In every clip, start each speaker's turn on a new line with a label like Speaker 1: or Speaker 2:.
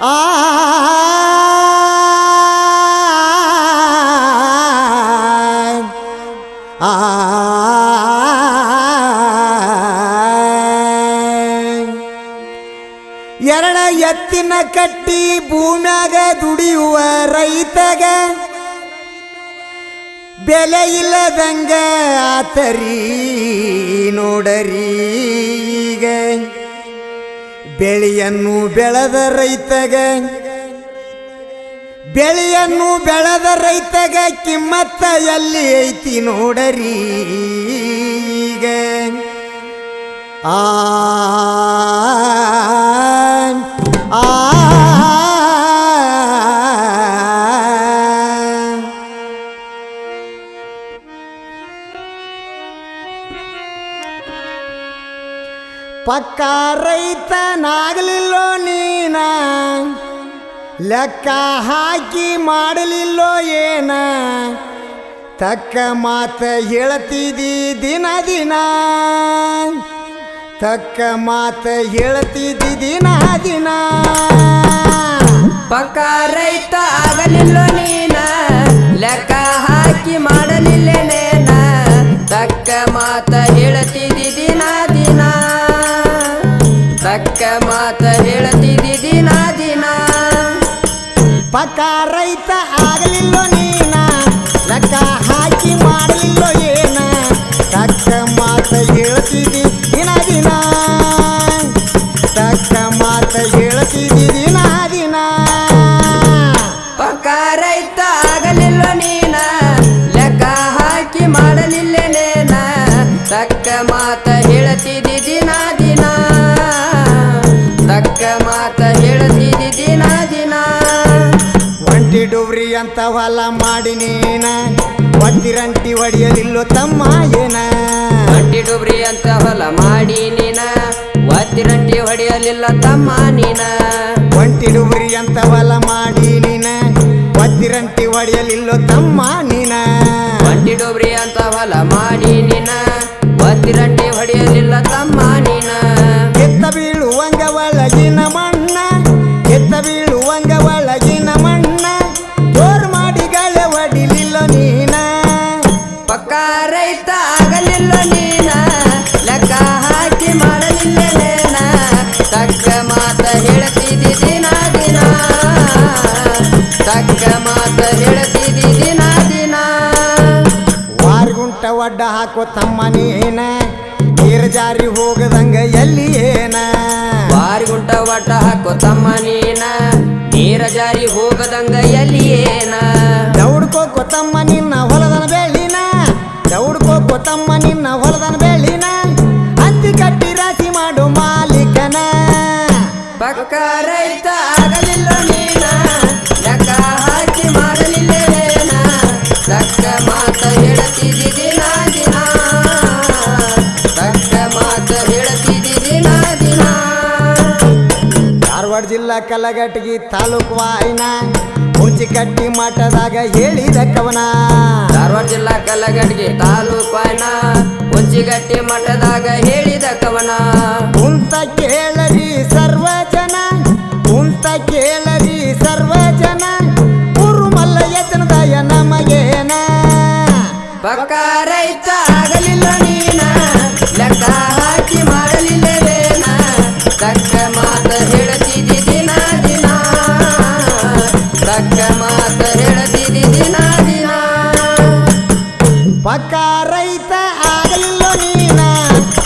Speaker 1: ಆ ಎರಡ ಎತ್ತಿನ ಕಟ್ಟಿ ಭೂಮ್ಯಾಗ ದುಡಿಯುವ ರೈತಗ ಬೆಲೆ ಇಲ್ಲದಂಗ ಆತರಿ ನೋಡರಿ ಈಗ ಬೆಳೆಯನ್ನು ಬೆಳೆದ ರೈತಗ ಕಿಮ್ಮತ್ತ ಎಲ್ಲಿ ಐತಿ ನೋಡರಿ ಈಗ ಪಕ್ಕ ರೈತನಾಗಲಿಲ್ಲೋ ನೀನ ಲೆಕ್ಕ ಹಾಕಿ ಮಾಡಲಿಲ್ಲೋ ಏನ ತಕ್ಕ ಮಾತ ಹೇಳ್ತಿದಿ ದಿನ ದಿನ ತಕ್ಕ ಮಾತ ಹೇಳ್ತಿದಿ ದಿನ ದಿನ
Speaker 2: ಪಕ್ಕ ರೈತ ಆಗಲಿಲ್ಲೋ ನೀನ ಲೆಕ್ಕ ಹಾಕಿ ಮಾಡಲಿಲ್ಲೇನೇನ ತಕ್ಕ ಮಾತ ಹೇಳ್ತಿದಿ ದಿನ ದಿನ ತಕ್ಕ ಮಾತ ಹೇಳ್ತಿದಿ ದಿನ ದಿನ
Speaker 1: ಪಕ್ಕ ರೈತ ಆಗಲಿಲ್ಲೋ ನೀನ ಲೆಕ್ಕ ಹಾಕಿ ಮಾಡಲಿಲ್ಲೋ ಏನ ತಕ್ಕ ಮಾತ ಹೇಳ್ತಿದಿ ದಿನ ದಿನ ತಕ್ಕ ಮಾತ ಹೇಳ್ತಿದಿ ದಿನ ದಿನ
Speaker 2: ಪಕ್ಕ ರೈತ ಆಗಲಿಲ್ಲೋ ನೀನ ಲೆಕ್ಕ ಹಾಕಿ ಮಾಡಲಿಲ್ಲೇನೇನ ತಕ್ಕ ಮಾತ ಹೇಳ್ತಿದಿ ದಿನ ದಿನ ತಕ್ಕ ಮಾತ ಹೇಳ್ತಿದಿ ದಿನ ದಿನ
Speaker 1: ಒಂಟಿ ಡೋಬ್ರಿ ಅಂತ ಹೊಲ ಮಾಡಿ ನೀನ ಒತ್ತಿರಂಟಿ ಹೊಡೆಯಲಿಲ್ಲೋ ತಮ್ಮ ಏನ
Speaker 2: ಒಂಟಿ ಡೋಬ್ರಿ ಅಂತ ಹೊಲ ಮಾಡಿ ನೀನ ಒತ್ತಿರಂಟಿ ಹೊಡೆಯಲಿಲ್ಲ ತಮ್ಮ ನೀನ
Speaker 1: ಒಂಟಿ ಡೋಬ್ರಿ ಅಂತ ಹೊಲ ಮಾಡಿ ನೀನ ಒತ್ತಿರಂಟಿ ಹೊಡೆಯಲಿಲ್ಲೋ ತಮ್ಮ ನೀನ
Speaker 2: ಒಂಟಿ ಡೋಬ್ರಿ ಅಂತ ಹೊಲ ಮಾಡಿ ನೀನ ಒತ್ತಿರಂಟಿ ಹೊಡೆಯಲಿಲ್ಲ ತಮ್ಮ ನೀನ
Speaker 1: ಎತ್ತ ಬೀಳುವಂಗ ಒಳಗಿನ ಮಣ್ಣ ಎತ್ತ ಬೀಳುವಂಗ ಒಳಗಿನ ಮಣ್ಣ ಜೋರ್ ಮಾಡಿ ಗಾಳಿ ಹೊಡಿಲಿಲ್ಲ ನೀನ
Speaker 2: ಪಕ್ಕ ರೈತ ಆಗಲಿಲ್ಲ ನೀನ ಲೆಕ್ಕ ಹಾಕಿ ಮಾಡಲಿಲ್ಲೇನ ತಕ್ಕ ಮಾತ ಹೇಳ್ತಿದಿ ದಿನ ದಿನ ತಕ್ಕ ಮಾತ ಹೇಳ್ತಿದಿ ದಿನ ದಿನ
Speaker 1: ವಾರಗುಂಟ ಒಡ್ಡ ಹಾಕೋ ತಮ್ಮ ನೀನ ನೀರು ಜಾರಿ ಹೋಗದಂಗ ಎಲ್ಲಿ ಏನ
Speaker 2: ವಾರಗುಂಟ ಒಡ್ಡ ಹಾಕೋ ತಮ್ಮ ನೀನ ನೀರ ಜಾರಿ ಹೋಗದಂಗ ಎಲ್ಲಿ ಏನ
Speaker 1: ದೌಡ್ಕೋ ತಮ್ಮ ನಿನ್ನ ಹೊಲದನ ಬೆಳಿನ ದೌಡ್ಕೋ ತಮ್ಮ ನಿನ್ನ ಹೊಲದನ ಬೆಳಿನ ಹತ್ತಿ ಕಟ್ಟಿ ರಾಶಿ ಮಾಡು ಮಾಲೀಕನ
Speaker 2: ಪಕ್ಕ ರೈತ ಆಗಲಿಲ್ಲ ನೀನ ಲೆಕ್ಕ ಹಾಕಿ ಮಾಡಲಿಲ್ಲೇನ ತಕ್ಕ ಮಾತ ಹೇಳ್ತಿದಿ ದಿನ ದಿನ ತಕ್ಕ ಮಾತ ಹೇಳ್ತಿದಿ ದಿನ ದಿನ
Speaker 1: ಧಾರವಾಡ ಜಿಲ್ಲಾ ಕಲಘಟಗಿ ತಾಲೂಕು ವಾಯ್ನ ಹುಂಚಿಕಟ್ಟಿ ಮಠದಾಗ ಹೇಳಿದ ಕವನ
Speaker 2: ಧಾರವಾಡ ಜಿಲ್ಲಾ ಕಲಘಟಗಿ ತಾಲೂಕು ಹುಂಚಿಗಟ್ಟಿ ಮಠದಾಗ ಹೇಳಿದ ಕವನ
Speaker 1: ಕುಂತ ಕೇಳರಿ ಸರ್ವ ಜನ ಕುಂತ ಕೇಳರಿ ಸರ್ವ ಜನ ಕುರುಮಲ್ಲ ಯತನದಾಯ ನಮಗೇನ
Speaker 2: ಪಕ್ಕ ರೈತ ಆಗಲಿಲ್ಲ ನೀನ ಲೆಕ್ಕ ಹಾಕಿ ಮಾಡಲಿಲ್ಲೇನ ತಕ್ಕ ಮಾತ ಹೇಳ್ತಿದಿ ದಿನ ದಿನ ತಕ್ಕ ಮಾತ ಹೇಳ್ತಿದಿ ದಿನ ದಿನ
Speaker 1: ಪಕ್ಕ ರೈತ ಆಗಲಿಲ್ಲ ನೀನ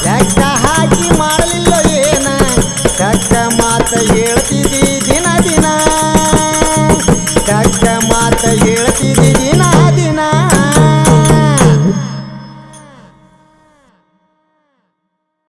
Speaker 1: ಲೆಕ್ಕ ಹಾಕಿ ಮಾಡಲಿಲ್ಲ ಏನ ತಕ್ಕ ಮಾತ ಹೇಳ್ತಿದಿ ದಿನ ದಿನ ತಕ್ಕ ಮಾತ ಹೇಳ್ತಿದಿ